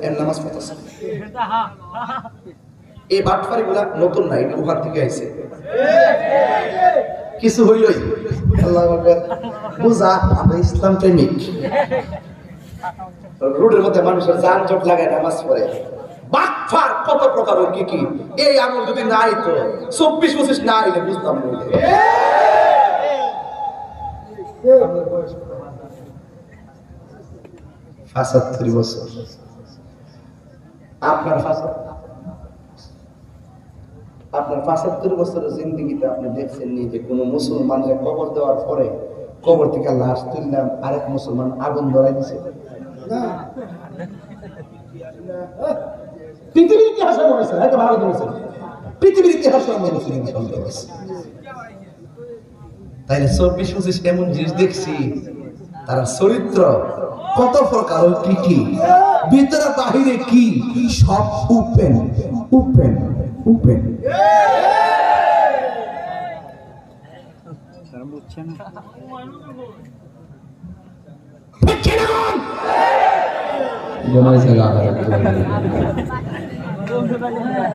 এর নামাজ পড়তেছে। এই বাটফারি গুলা নতুন নাই, ওখান থেকে আইছে। কিছু হইলই আল্লাহু আকবার বুঝা আমরা ইসলাম প্রেমিক। রোডের মধ্যে মানুষের যানজট লাগায় নামাজ পড়ে। বাটফার কত প্রকার কি কি, এই আমল যদি না হইতো 24-25 না হইলে বুঝতাম না। পঁচাত্তর বছর আপনার 75 বছরের জিন্দেগিতে আপনি দেখছেন নি যে কোন মুসলমানের কবর দেওয়ার পরে কবর থেকে লাশ তুললাম আরেক মুসলমান আগুন ধরাই দিছে? না, পৃথিবীর ইতিহাসে মনে হয়েছে, এত ভালো বলেছে, পৃথিবীর ইতিহাসে মনে হয়েছে। তাইলে 24-25 এমন জিনিস দেখছি, তারা চরিত্র কত প্রকার, কি কি ভিতরে বাহিরে কি সব ওপেন ওপেন ওপেন। ঘুমাই